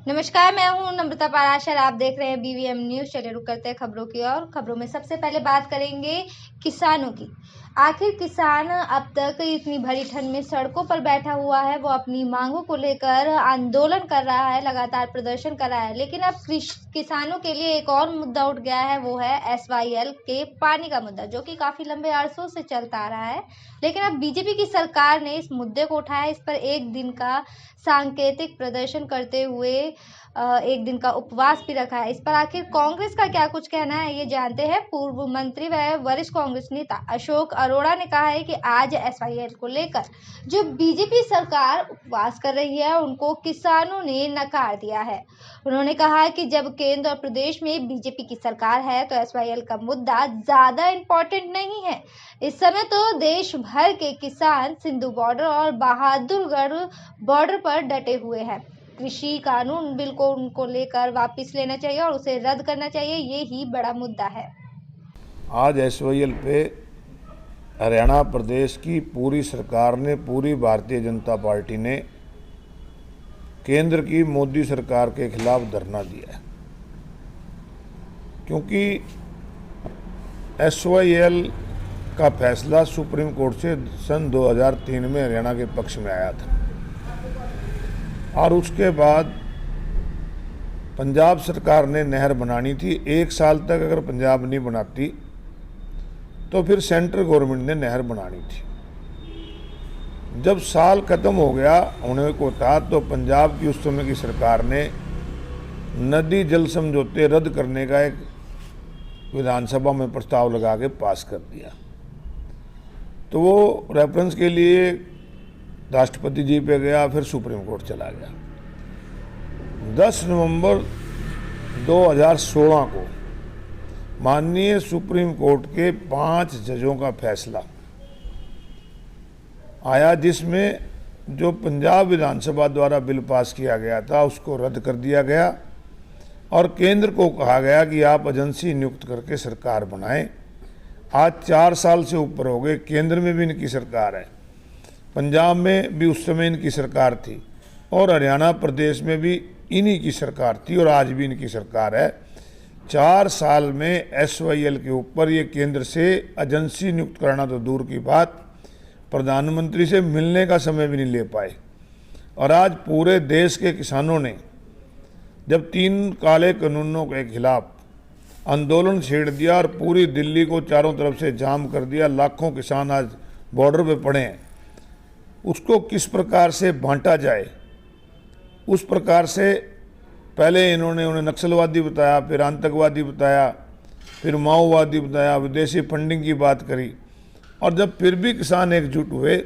नमस्कार, मैं हूं नम्रता पाराशर। आप देख रहे हैं बीवीएम न्यूज। चलिए रुक करते हैं खबरों की और खबरों में सबसे पहले बात करेंगे किसानों की। आखिर किसान अब तक इतनी भरी ठंड में सड़कों पर बैठा हुआ है, वो अपनी मांगों को लेकर आंदोलन कर रहा है, लगातार प्रदर्शन कर रहा है। लेकिन अब किसानों के लिए एक और मुद्दा उठ गया है, वो है SYL के पानी का मुद्दा, जो कि काफी लंबे अरसों से चलता आ रहा है। लेकिन अब बीजेपी की सरकार ने इस मुद्दे को उठाया, इस पर एक दिन का सांकेतिक प्रदर्शन करते हुए एक दिन का उपवास भी रखा है। इस पर आखिर कांग्रेस का क्या कुछ कहना है, ये जानते हैं। पूर्व मंत्री व वरिष्ठ कांग्रेस नेता अशोक अरोड़ा ने कहा है कि आज SYL को लेकर जो बीजेपी सरकार उपवास कर रही है, उनको किसानों ने नकार दिया है। उन्होंने कहा कि जब केंद्र और प्रदेश में बीजेपी की सरकार है, तो SYL का मुद्दा ज्यादा इम्पोर्टेंट नहीं है। इस समय तो देश भर के किसान सिंधु बॉर्डर और बहादुरगढ़ बॉर्डर पर डटे हुए हैं। कृषि कानून बिल को उनको लेकर वापस लेना चाहिए और उसे रद्द करना चाहिए, ये ही बड़ा मुद्दा है। आज SYL पे हरियाणा प्रदेश की पूरी सरकार ने, पूरी भारतीय जनता पार्टी ने केंद्र की मोदी सरकार के खिलाफ धरना दिया है, क्योंकि SYL का फैसला सुप्रीम कोर्ट से सन 2003 में हरियाणा के पक्ष में आया था और उसके बाद पंजाब सरकार ने नहर बनानी थी। 1 साल तक अगर पंजाब नहीं बनाती तो फिर सेंट्रल गवर्नमेंट ने नहर बनानी थी। जब साल खत्म हो गया होने को था, तो पंजाब की उस समय की सरकार ने नदी जल समझौते रद्द करने का एक विधानसभा में प्रस्ताव लगा के पास कर दिया। तो वो रेफरेंस के लिए राष्ट्रपति जी पे गया, फिर सुप्रीम कोर्ट चला गया। 10 नवंबर 2016 को माननीय सुप्रीम कोर्ट के 5 जजों का फैसला आया, जिसमें जो पंजाब विधानसभा द्वारा बिल पास किया गया था उसको रद्द कर दिया गया और केंद्र को कहा गया कि आप एजेंसी नियुक्त करके सरकार बनाएं। आज 4 साल से ऊपर हो गए, केंद्र में भी इनकी सरकार है, पंजाब में भी उस समय इनकी सरकार थी और हरियाणा प्रदेश में भी इन्हीं की सरकार थी और आज भी इनकी सरकार है। 4 साल में SYL के ऊपर ये केंद्र से एजेंसी नियुक्त करना तो दूर की बात, प्रधानमंत्री से मिलने का समय भी नहीं ले पाए। और आज पूरे देश के किसानों ने जब 3 काले कानूनों के खिलाफ आंदोलन छेड़ दिया और पूरी दिल्ली को चारों तरफ से जाम कर दिया, लाखों किसान आज बॉर्डर पे पड़े हैं, उसको किस प्रकार से बांटा जाए, उस प्रकार से पहले इन्होंने उन्हें नक्सलवादी बताया, फिर आतंकवादी बताया, फिर माओवादी बताया, विदेशी फंडिंग की बात करी। और जब फिर भी किसान एकजुट हुए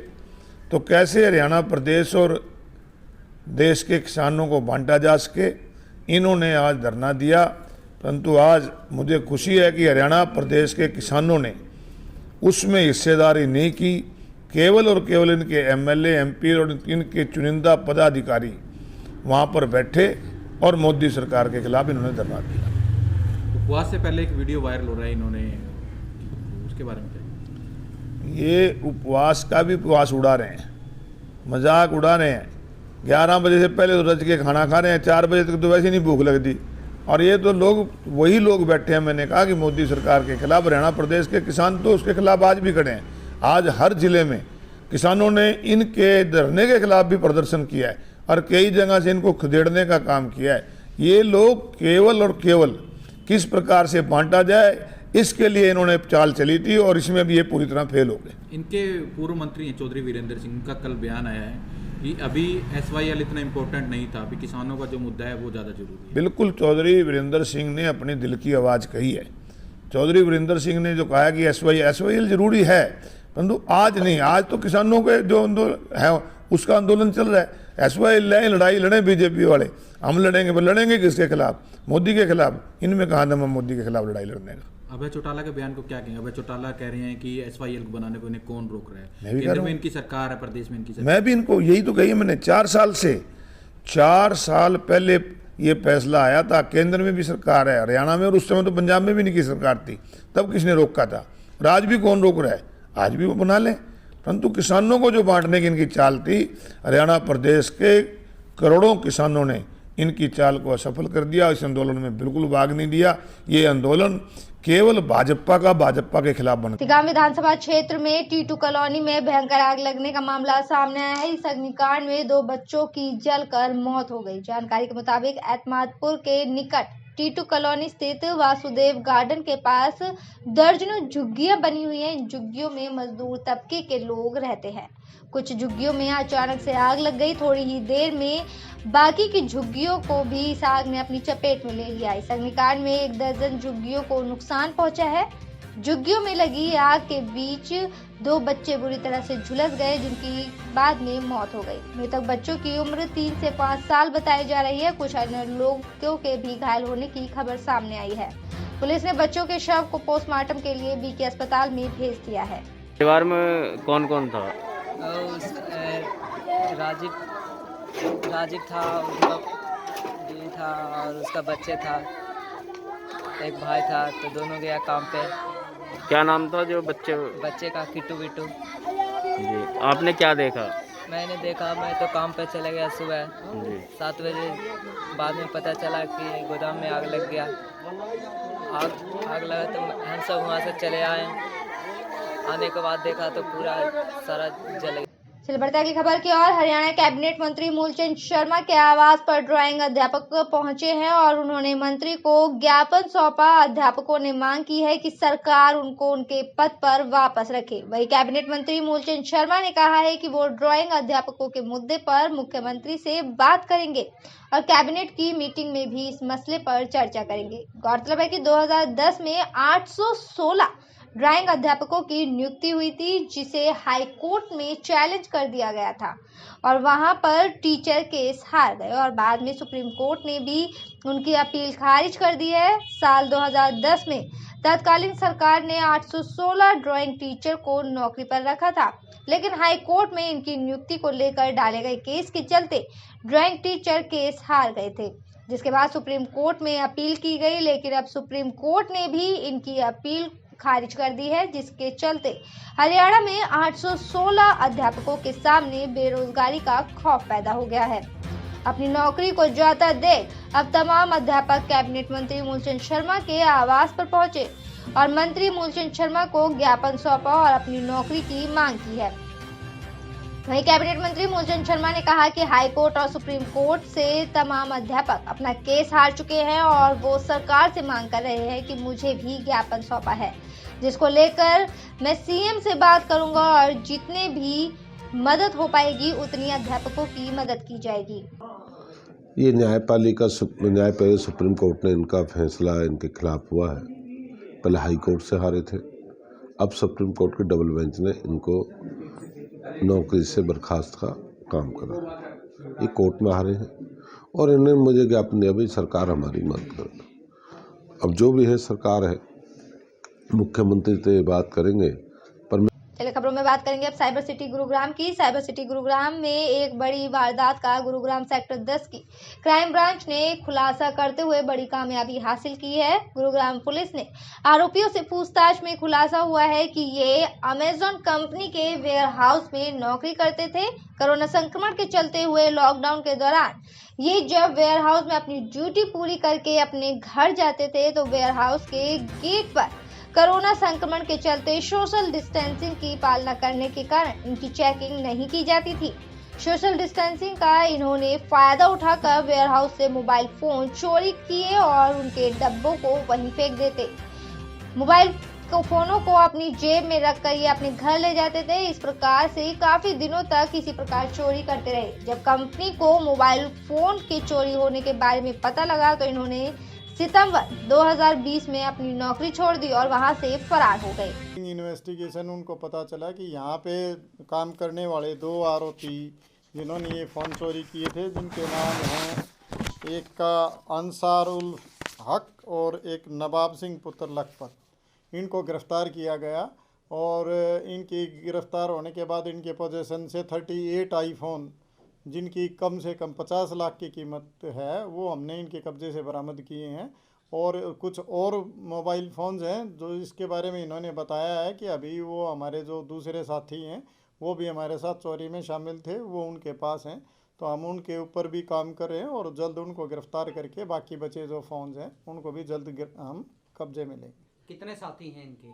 तो कैसे हरियाणा प्रदेश और देश के किसानों को बांटा जा सके, इन्होंने आज धरना दिया। परंतु आज मुझे खुशी है कि हरियाणा प्रदेश के किसानों ने उसमें हिस्सेदारी नहीं की। केवल और केवल इनके MLA MP और इनके चुनिंदा पदाधिकारी वहाँ पर बैठे और मोदी सरकार के खिलाफ इन्होंने धरना दिया। उपवास से पहले एक वीडियो वायरल हो रहा है, इन्होंने उसके बारे में क्या? ये उपवास का भी उपवास उड़ा रहे हैं, मजाक उड़ा रहे हैं। 11 बजे से पहले तो रज के खाना खा रहे हैं, 4 बजे तक तो वैसे नहीं भूख लगती। और ये तो लोग, वही लोग बैठे हैं, मैंने कहा कि मोदी सरकार के खिलाफ। हरियाणा प्रदेश के किसान तो उसके खिलाफ आज भी खड़े हैं। आज हर जिले में किसानों ने इनके धरने के खिलाफ भी प्रदर्शन किया है और कई जगह से इनको खदेड़ने का काम किया है। ये लोग केवल और केवल किस प्रकार से बांटा जाए, इसके लिए इन्होंने चाल चली थी और इसमें भी ये पूरी तरह फेल हो गए। इनके पूर्व मंत्री चौधरी वीरेंद्र सिंह का कल बयान आया है कि अभी SYL इतना इम्पोर्टेंट नहीं था, अभी किसानों का जो मुद्दा है वो ज़्यादा जरूरी है। बिल्कुल, चौधरी वीरेंद्र सिंह ने अपने दिल की आवाज़ कही है। चौधरी वीरेंद्र सिंह ने जो कहा कि SYL जरूरी है, परंतु आज नहीं। आज तो किसानों के जो आंदोलन है उसका आंदोलन चल रहा है। SYL लड़ाई लड़े बीजेपी वाले, हम लड़ेंगे, पर लड़ेंगे किसके खिलाफ? मोदी के खिलाफ। इनमें कहा दम मोदी के खिलाफ लड़ाई लड़ने का। अभय चौटाला के बयान को क्या कहेंगे? अभय चौटाला कह रहे हैं कि SYL को बनाने को इन्हें कौन रोक रहा है? केंद्र में इनकी सरकार है, प्रदेश में इनकी सरकार। मैं भी इनको यही तो कही है मैंने। 4 साल पहले ये फैसला आया था, केंद्र में भी सरकार है, हरियाणा में, और उस समय तो पंजाब में भी इनकी सरकार थी, तब किसने रोका था? और आज भी कौन रोक रहा है? आज भी वो बना लें। परंतु किसानों को जो बांटने की इनकी चाल थी, हरियाणा प्रदेश के करोड़ों किसानों ने इनकी चाल को असफल कर दिया। इस आंदोलन में बिल्कुल भाग नहीं दिया। ये आंदोलन केवल भाजपा के खिलाफ बना। तिगाम विधानसभा क्षेत्र में टीटू कॉलोनी में भयंकर आग लगने का मामला सामने आया है। इस अग्निकांड में 2 बच्चों की जलकर मौत हो गई। जानकारी के मुताबिक एतमादपुर के निकट टीटू कॉलोनी स्थित वासुदेव गार्डन के पास दर्जनों झुग्गियां बनी हुई हैं। इन झुग्गियों में मजदूर तबके के लोग रहते हैं। कुछ झुग्गियों में अचानक से आग लग गई। थोड़ी ही देर में बाकी की झुग्गियों को भी इस आग ने अपनी चपेट में ले लिया। इस अग्निकांड में 1 दर्जन झुग्गियों को नुकसान पहुंचा है। झुग्गियों में लगी आग के बीच 2 बच्चे बुरी तरह से झुलस गए, जिनकी बाद में मौत हो गई। मृतक बच्चों की उम्र 3 से 5 साल बताई जा रही है। कुछ अन्य लोगों के भी घायल होने की खबर सामने आई है। पुलिस ने बच्चों के शव को पोस्टमार्टम के लिए बीके अस्पताल में भेज दिया है। परिवार में कौन कौन था? राजीव था, उनका बीवी था और उसका बच्चे था, एक भाई था। तो दोनों गया काम पे। क्या नाम था जो बच्चे का? किट्टू बिट्टू। जी, आपने क्या देखा? मैंने देखा, मैं तो काम पे चले गया सुबह जी। 7 बजे। बाद में पता चला कि गोदाम में आग लग गया। आग लगा तो हम सब वहाँ से चले आए। आने के बाद देखा तो पूरा सारा जल गया। चलिए बढ़ते की खबर की ओर। हरियाणा कैबिनेट मंत्री मूलचंद शर्मा के आवास पर ड्राइंग अध्यापक पहुंचे हैं और उन्होंने मंत्री को ज्ञापन सौंपा। अध्यापकों ने मांग की है कि सरकार उनको उनके पद पर वापस रखे। वही कैबिनेट मंत्री मूलचंद शर्मा ने कहा है कि वो ड्राइंग अध्यापकों के मुद्दे पर मुख्यमंत्री से बात करेंगे और कैबिनेट की मीटिंग में भी इस मसले पर चर्चा करेंगे। गौरतलब है कि 2010 में 816 ड्राइंग अध्यापकों की नियुक्ति हुई थी, जिसे हाई कोर्ट में चैलेंज कर दिया गया था और वहां पर टीचर केस हार गए और बाद में सुप्रीम कोर्ट ने भी उनकी अपील खारिज कर दी है। साल 2010 में तत्कालीन सरकार ने 816 ड्राइंग टीचर को नौकरी पर रखा था, लेकिन हाई कोर्ट में इनकी नियुक्ति को लेकर डाले गए केस के चलते ड्राइंग टीचर केस हार गए थे, जिसके बाद सुप्रीम कोर्ट में अपील की गई। लेकिन अब सुप्रीम कोर्ट ने भी इनकी अपील खारिज कर दी है, जिसके चलते हरियाणा में 816 अध्यापकों के सामने बेरोजगारी का खौफ पैदा हो गया है। अपनी नौकरी को जाता देख अब तमाम अध्यापक कैबिनेट मंत्री मूलचंद शर्मा के आवास पर पहुंचे और मंत्री मूलचंद शर्मा को ज्ञापन सौंपा और अपनी नौकरी की मांग की है। वहीं कैबिनेट मंत्री मूलचंद शर्मा ने कहा कि हाई कोर्ट और सुप्रीम कोर्ट से तमाम अध्यापक अपना केस हार चुके हैं और वो सरकार से मांग कर रहे हैं कि मुझे भी ज्ञापन सौंपा है, जिसको लेकर मैं सीएम से बात करूंगा और जितने भी मदद हो पाएगी उतनी अध्यापकों की मदद की जाएगी। ये न्यायपालिका सुप्रीम कोर्ट ने इनका फैसला इनके खिलाफ हुआ है। पहले हाई कोर्ट से हारे थे, अब सुप्रीम कोर्ट के डबल बेंच ने इनको नौकरी से बर्खास्त का काम करा। ये कोर्ट में हारे हैं और इन्होंने मुझे ज्ञापन दिया भाई सरकार हमारी मदद करे। अब जो भी है सरकार है, मुख्यमंत्री तो ये बात करेंगे। पर चलिए खबरों में बात करेंगे अब साइबर सिटी गुरुग्राम की। साइबर सिटी गुरुग्राम में एक बड़ी वारदात का गुरुग्राम सेक्टर 10 की क्राइम ब्रांच ने खुलासा करते हुए बड़ी कामयाबी हासिल की है। गुरुग्राम पुलिस ने आरोपियों से पूछताछ में खुलासा हुआ है कि ये अमेजॉन कंपनी के वेयर हाउस में नौकरी करते थे। कोरोना संक्रमण के चलते हुए लॉकडाउन के दौरान ये जब वेयर हाउस में अपनी ड्यूटी पूरी करके अपने घर जाते थे तो वेयर हाउस के गेट पर कोरोना संक्रमण के चलते सोशल डिस्टेंसिंग की पालना करने के कारण इनकी चेकिंग नहीं की जाती थी। सोशल डिस्टेंसिंग का इन्होंने फायदा उठाकर वेयर हाउस से मोबाइल फोन चोरी किए और उनके डब्बों को वहीं फेंक देते। मोबाइल फोनों को अपनी जेब में रखकर ये अपने घर ले जाते थे। इस प्रकार से काफी दिनों तक इसी प्रकार चोरी करते रहे। जब कंपनी को मोबाइल फोन के चोरी होने के बारे में पता लगा तो इन्होंने सितंबर 2020 में अपनी नौकरी छोड़ दी और वहां से फरार हो गए। इन्वेस्टिगेशन उनको पता चला कि यहाँ पे काम करने वाले 2 आरोपी जिन्होंने ये फ़ोन चोरी किए थे, जिनके नाम हैं, एक का अंसार उल हक और एक नवाब सिंह पुत्र लखपत, इनको गिरफ़्तार किया गया और इनकी गिरफ़्तार होने के बाद इनके पोजीशन से 38 आईफोन जिनकी कम से कम 50 लाख की कीमत है वो हमने इनके कब्ज़े से बरामद किए हैं। और कुछ और मोबाइल फ़ोन्स हैं जो इसके बारे में इन्होंने बताया है कि अभी वो हमारे जो दूसरे साथी हैं वो भी हमारे साथ चोरी में शामिल थे, वो उनके पास हैं। तो हम उनके ऊपर भी काम कर रहे हैं और जल्द उनको गिरफ्तार करके बाकी बचे जो फ़ोन्स हैं उनको भी जल्द हम कब्जे में लेंगे। कितने साथी हैं इनके?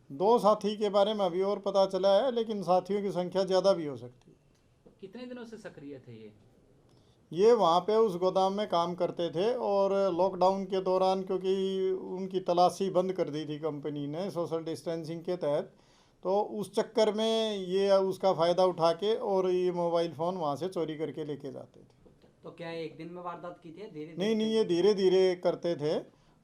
2 साथी के बारे में अभी और पता चला है, लेकिन साथियों की संख्या ज़्यादा भी हो सकती है। कितने दिनों से सक्रिय थे ये वहाँ पे उस गोदाम में काम करते थे और लॉकडाउन के दौरान क्योंकि उनकी तलाशी बंद कर दी थी कंपनी ने सोशल डिस्टेंसिंग के तहत, तो उस चक्कर में ये उसका फ़ायदा उठा के और ये मोबाइल फ़ोन वहाँ से चोरी करके लेके जाते थे। तो क्या एक दिन में वारदात की थी? धीरे नहीं, ये धीरे धीरे करते थे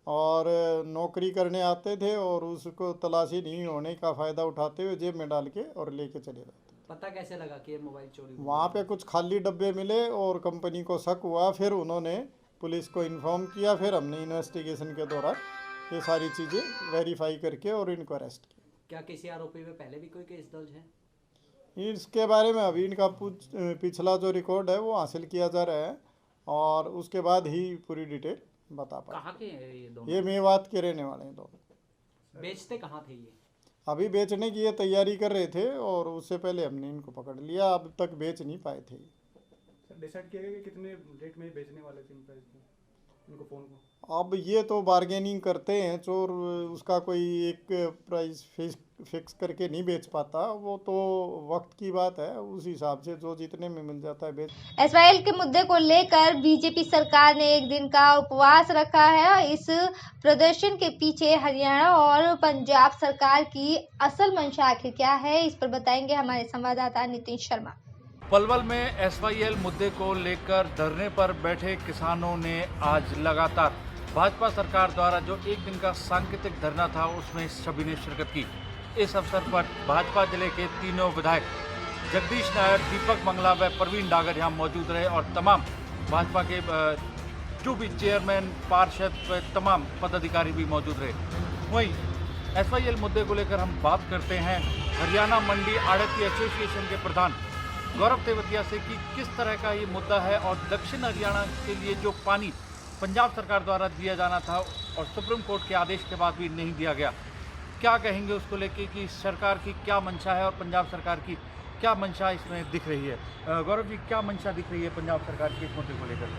और नौकरी करने आते थे और उसको तलाशी नहीं होने का फ़ायदा उठाते हुए जेब में डाल के और लेके चले जाते। पता कैसे लगा कि ये मोबाइल चोरी हुआ? वहाँ पे कुछ खाली डब्बे मिले और कंपनी को शक हुआ, फिर उन्होंने पुलिस को इन्फॉर्म किया, फिर हमने इन्वेस्टिगेशन के दौरान ये सारी चीज़ें वेरीफाई करके और इनको अरेस्ट किया। क्या किसी आरोपी में पहले भी कोई केस दर्ज है? इसके बारे में अभी इनका पिछला जो रिकॉर्ड है वो हासिल किया जा रहा है और उसके बाद ही पूरी डिटेल बता पाए। कहाँ के हैं ये दोनों? ये मेवात के रहने वाले हैं दोनों। बेचते कहाँ थे ये? अभी बेचने की ये तैयारी कर रहे थे और उससे पहले हमने इनको पकड़ लिया, अब तक बेच नहीं पाए थे। सर डिसाइड किया गया कि कितने रेट में बेचने वाले थे इनको फ़ोन को? अब ये तो बार्गेनिंग करते हैं चोर, उसका कोई एक प्राइस फिक्स करके नहीं बेच पाता, वो तो वक्त की बात है, उस हिसाब से जो जितने में मिल जाता है बेच। एसवाईएल के मुद्दे को लेकर बीजेपी सरकार ने एक दिन का उपवास रखा है। इस प्रदर्शन के पीछे हरियाणा और पंजाब सरकार की असल मंशा आखिर क्या है, इस पर बताएंगे हमारे संवाददाता नितिन शर्मा। पलवल में एसवाईएल मुद्दे को लेकर धरने पर बैठे किसानों ने आज लगातार भाजपा सरकार द्वारा जो एक दिन का सांकेतिक धरना था उसमें सभी ने शिरकत की। इस अवसर पर भाजपा जिले के तीनों विधायक जगदीश नायर, दीपक मंगला व प्रवीण डागर यहाँ मौजूद रहे और तमाम भाजपा के जो भी चेयरमैन, पार्षद व तमाम पदाधिकारी भी मौजूद रहे। वहीं एसवाईएल मुद्दे को लेकर हम बात करते हैं हरियाणा मंडी आड़ती एसोसिएशन के प्रधान गौरव तेवतिया से कि किस तरह का ये मुद्दा है और दक्षिण हरियाणा के लिए जो पानी पंजाब सरकार द्वारा दिया जाना था और सुप्रीम कोर्ट के आदेश के बाद भी नहीं दिया गया, क्या कहेंगे उसको लेके कि सरकार की क्या मंशा है और पंजाब सरकार की क्या मंशा इसमें दिख रही है? गौरव जी, क्या मंशा दिख रही है पंजाब सरकार की इस मुद्दे को लेकर?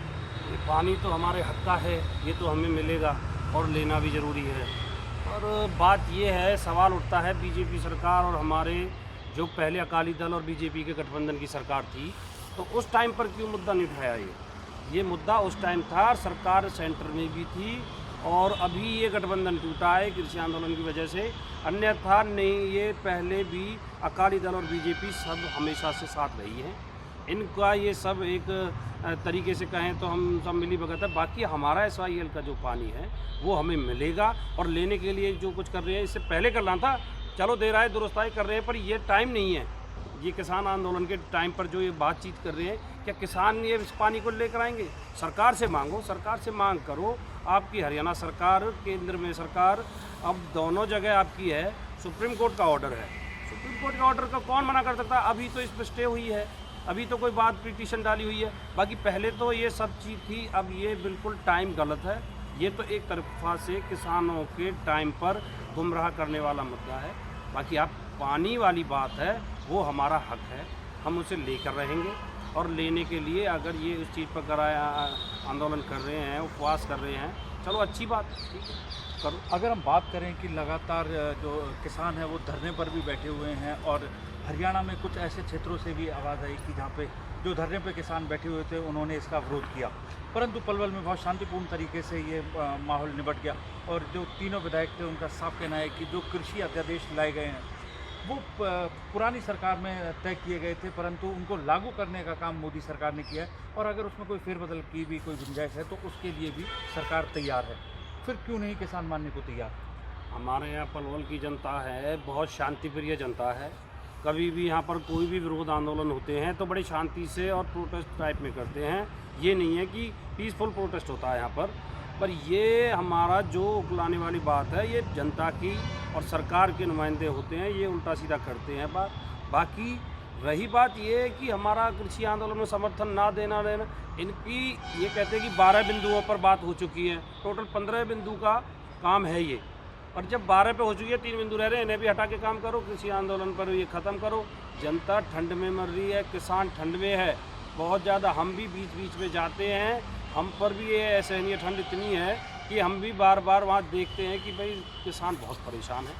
ये पानी तो हमारे हक का है, ये तो हमें मिलेगा और लेना भी ज़रूरी है। और बात ये है, सवाल उठता है बीजेपी सरकार और हमारे जो पहले अकाली दल और बीजेपी के गठबंधन की सरकार थी, तो उस टाइम पर क्यों मुद्दा नहीं उठाया? ये मुद्दा उस टाइम था, सरकार सेंटर में भी थी और अभी ये गठबंधन टूटा है कृषि आंदोलन की वजह से, अन्यथा नहीं ये पहले भी अकाली दल और बीजेपी सब हमेशा से साथ रही है। इनका ये सब एक तरीके से कहें तो हम सब मिली भगत है। बाकी हमारा एसवाईएल का जो पानी है वो हमें मिलेगा और लेने के लिए जो कुछ कर रहे हैं इससे पहले करना था, चलो दे रहा है, दुरुस्ताई कर रहे हैं, पर ये टाइम नहीं है। ये किसान आंदोलन के टाइम पर जो ये बातचीत कर रहे हैं, क्या किसान ये इस पानी को लेकर आएंगे? सरकार से मांगो, सरकार से मांग करो। आपकी हरियाणा सरकार, केंद्र में सरकार, अब दोनों जगह आपकी है। सुप्रीम कोर्ट का ऑर्डर है, सुप्रीम कोर्ट का ऑर्डर का कौन मना कर सकता है? अभी तो इस पर स्टे हुई है, अभी तो कोई बात पिटीशन डाली हुई है। बाकी पहले तो ये सब चीज़ थी, अब ये बिल्कुल टाइम गलत है। ये तो एक तरफा से किसानों के टाइम पर गुमराह करने वाला मुद्दा है। बाकी आप पानी वाली बात है वो हमारा हक है, हम उसे लेकर रहेंगे और लेने के लिए अगर ये उस चीज़ पर कराया आंदोलन कर रहे हैं, उपवास कर रहे हैं, चलो अच्छी बात, ठीक है, करो। अगर हम बात करें कि लगातार जो किसान हैं वो धरने पर भी बैठे हुए हैं और हरियाणा में कुछ ऐसे क्षेत्रों से भी आवाज़ आई कि जहाँ पे जो धरने पे किसान बैठे हुए थे उन्होंने इसका विरोध किया, परंतु पलवल में बहुत शांतिपूर्ण तरीके से ये माहौल निपट गया। और जो तीनों विधायक थे उनका साफ कहना है कि जो कृषि अध्यादेश लाए गए हैं वो पुरानी सरकार में तय किए गए थे, परंतु उनको लागू करने का काम मोदी सरकार ने किया है और अगर उसमें कोई फेरबदल की भी कोई गुंजाइश है तो उसके लिए भी सरकार तैयार है। फिर क्यों नहीं किसान मानने को तैयार? हमारे यहाँ पलवल की जनता है, बहुत शांतिप्रिय जनता है। कभी भी यहाँ पर कोई भी विरोध आंदोलन होते हैं तो बड़ी शांति से और प्रोटेस्ट टाइप में करते हैं। ये नहीं है कि पीसफुल प्रोटेस्ट होता है यहाँ पर ये हमारा जो उकलाने वाली बात है ये जनता की और सरकार के नुमाइंदे होते हैं, ये उल्टा सीधा करते हैं बात। बाकी रही बात ये कि हमारा कृषि आंदोलन में समर्थन ना देना, इनकी ये कहते हैं कि 12 बिंदुओं पर बात हो चुकी है, टोटल 15 बिंदु का काम है ये, और जब 12 पे हो चुकी है 3 बिंदु रह रहे हैं, इन्हें भी हटा के काम करो, कृषि आंदोलन पर ये ख़त्म करो। जनता ठंड में मर रही है, किसान ठंड में है, बहुत ज़्यादा। हम भी बीच बीच में जाते हैं, हम पर भी ये असहनीय ठंड इतनी है कि हम भी बार बार वहाँ देखते हैं कि भाई किसान बहुत परेशान है।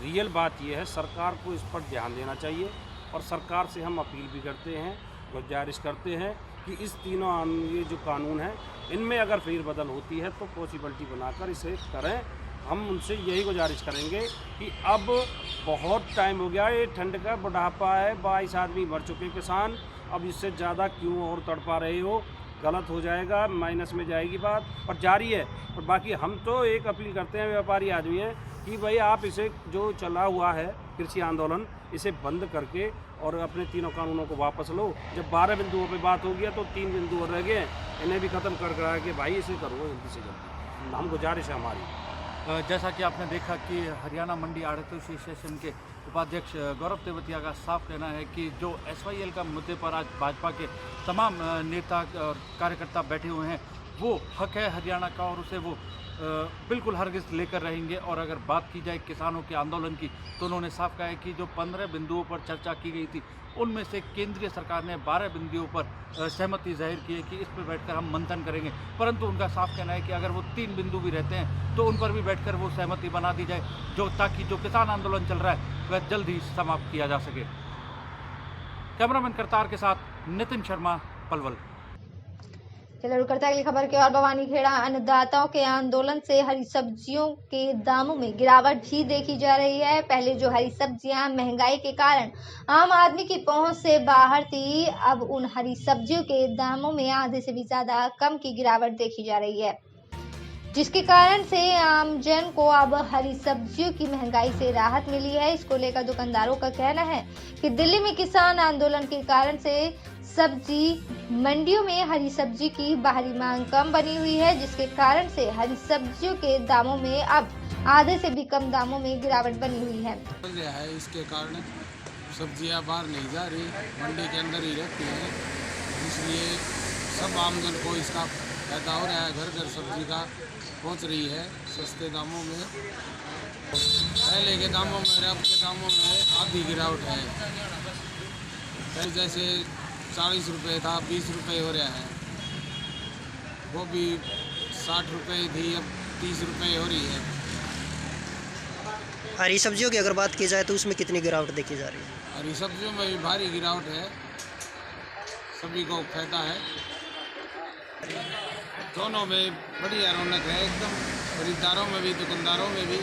रियल बात ये है, सरकार को इस पर ध्यान देना चाहिए और सरकार से हम अपील भी करते हैं, गुजारिश करते हैं कि इस तीनों ये जो कानून है इनमें अगर फेरबदल होती है तो पॉसिबिलिटी बनाकर इसे करें। हम उनसे यही गुजारिश करेंगे कि अब बहुत टाइम हो गया, ये ठंड का बुढ़ापा है, 22 आदमी मर चुके किसान, अब इससे ज़्यादा क्यों और तड़पा रहे हो? गलत हो जाएगा, माइनस में जाएगी बात, और जारी है। और बाकी हम तो एक अपील करते हैं, व्यापारी आदमी हैं, कि भाई आप इसे जो चला हुआ है कृषि आंदोलन, इसे बंद करके और अपने तीनों कानूनों को वापस लो। जब 12 बिंदुओं पे बात हो गया तो 3 बिंदु और रह गए, इन्हें भी ख़त्म कर करा के भाई इसे करो जल्दी से जल्दी। हम गुजारिश है हमारी। जैसा कि आपने देखा कि हरियाणा मंडी आढ़ती एसोसिएशन के उपाध्यक्ष गौरव तेवतिया का साफ कहना है कि जो SYL का मुद्दे पर आज भाजपा के तमाम नेता और कार्यकर्ता बैठे हुए हैं, वो हक है हरियाणा का और उसे वो बिल्कुल हरगिज़ लेकर रहेंगे। और अगर बात की जाए किसानों के आंदोलन की, तो उन्होंने साफ कहा है कि जो 15 बिंदुओं पर चर्चा की गई थी, उनमें से केंद्रीय सरकार ने 12 बिंदुओं पर सहमति जाहिर की है कि इस पर बैठकर हम मंथन करेंगे। परंतु उनका साफ कहना है कि अगर वो 3 बिंदु भी रहते हैं तो उन पर भी बैठकर वो सहमति बना दी जाए, जो ताकि जो किसान आंदोलन चल रहा है वह जल्द ही समाप्त किया जा सके। कैमरामैन करतार के साथ नितिन शर्मा, पलवल। चलो रुक करते हैं अगली खबर की ओर। भवानीखेड़ा अन्नदाताओं के आंदोलन से हरी सब्जियों के दामों में गिरावट भी देखी जा रही है। पहले जो हरी सब्जियां महंगाई के कारण आम आदमी की पहुंच से बाहर थी, अब उन हरी सब्जियों के दामों में आधे से भी ज्यादा कम की गिरावट देखी जा रही है, जिसके कारण से आमजन को अब हरी सब्जियों की महंगाई से राहत मिली है। इसको लेकर दुकानदारों का कहना है कि दिल्ली में किसान आंदोलन के कारण से सब्जी मंडियों में हरी सब्जी की बाहरी मांग कम बनी हुई है, जिसके कारण से हरी सब्जियों के दामों में अब आधे से भी कम दामों में गिरावट बनी हुई है। इसके कारण सब्जियां बाहर नहीं जा रही, मंडी के अंदर ही रहती हैं, इसलिए सब आमजन को इसका फायदा हो रहा है। घर घर सब्जी का पहुंच रही है सस्ते दामों में। पहले के दामों में अब के दामों में आधी गिरावट है। पहले जैसे 40 रुपये था, 20 रुपये हो रहा है। वो भी 60 रुपये थी, अब 30 रुपये हो रही है। हरी सब्जियों की अगर बात की जाए तो उसमें कितनी गिरावट देखी जा रही है? हरी सब्जियों में भी भारी गिरावट है, सभी को फायदा है। दोनों में बढ़िया रौनक है एकदम, खरीदारों में भी दुकानदारों में भी।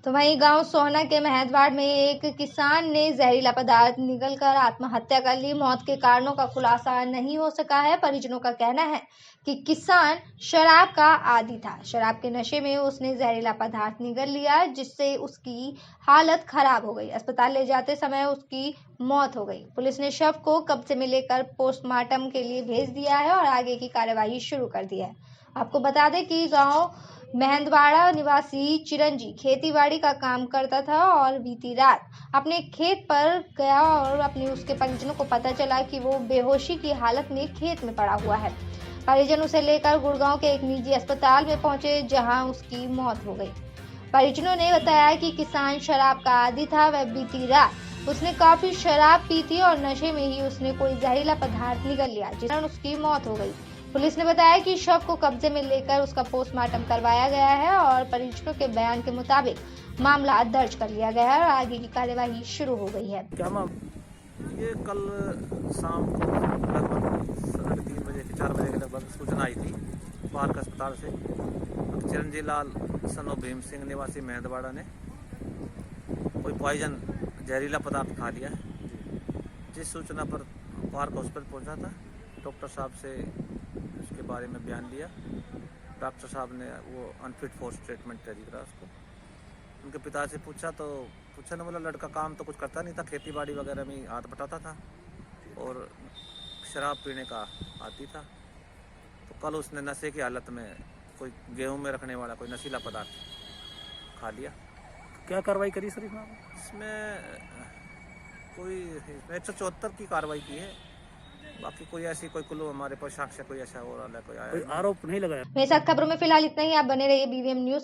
तो वहीं गांव सोहना के महतवाड़ में एक किसान ने जहरीला पदार्थ निगलकर आत्महत्या कर ली। मौत के कारणों का खुलासा नहीं हो सका है। परिजनों का कहना है कि किसान शराब का आदी था, शराब के नशे में उसने जहरीला पदार्थ निगल लिया, जिससे उसकी हालत खराब हो गई। अस्पताल ले जाते समय उसकी मौत हो गई। पुलिस ने शव को कब्जे में लेकर पोस्टमार्टम के लिए भेज दिया है और आगे की कार्यवाही शुरू कर दी है। आपको बता दें कि गाँव महंदवाड़ा निवासी चिरंजी खेतीबाड़ी का काम करता था और बीती रात अपने खेत पर गया और उसके परिजनों को पता चला कि वो बेहोशी की हालत में खेत में पड़ा हुआ है। परिजन उसे लेकर गुड़गांव के एक निजी अस्पताल में पहुंचे, जहां उसकी मौत हो गई। परिजनों ने बताया कि किसान शराब का आदी था। वह बीती रात उसने काफी शराब पी थी और नशे में ही उसने कोई जहरीला पदार्थ निगल लिया, जिस कारण उसकी मौत हो गई। पुलिस ने बताया कि शव को कब्जे में लेकर उसका पोस्टमार्टम करवाया गया है और परिजनों के बयान के मुताबिक मामला दर्ज कर लिया गया है और आगे की कार्यवाही शुरू हो गई है। क्या मैम, ये कल शाम को लगभग 3:30 बजे से 4 बजे के लगभग सूचना आई थी पार्क अस्पताल से। चिरंजी लाल सनो भीम सिंह निवासी महंदवाड़ा ने कोई पॉइजन जहरीला पदार्थ खा लिया। जिस सूचना पर पार्क हॉस्पिटल पहुंचा था, डॉक्टर साहब से उसके बारे में बयान लिया। डॉक्टर साहब ने वो अनफिट फॉर ट्रीटमेंट तैयारी करा उसको। उनके पिता से पूछा तो पूछने वाला लड़का काम तो कुछ करता नहीं था, खेतीबाड़ी वगैरह में हाथ बटाता था और शराब पीने का आदी था। तो कल उसने नशे की हालत में कोई गेहूं में रखने वाला कोई नशीला पदार्थ खा लिया। क्या कार्रवाई करी सर इसमें कोई 174 की कार्रवाई की है। बाकी कोई ऐसी कोई कुल्लू हमारे पास साक्ष्य कोई ऐसा हो रहा है, कोई आरोप नहीं लगाया। मेरे साथ खबरों में फिलहाल इतना ही। आप बने रहिए BVM न्यूज।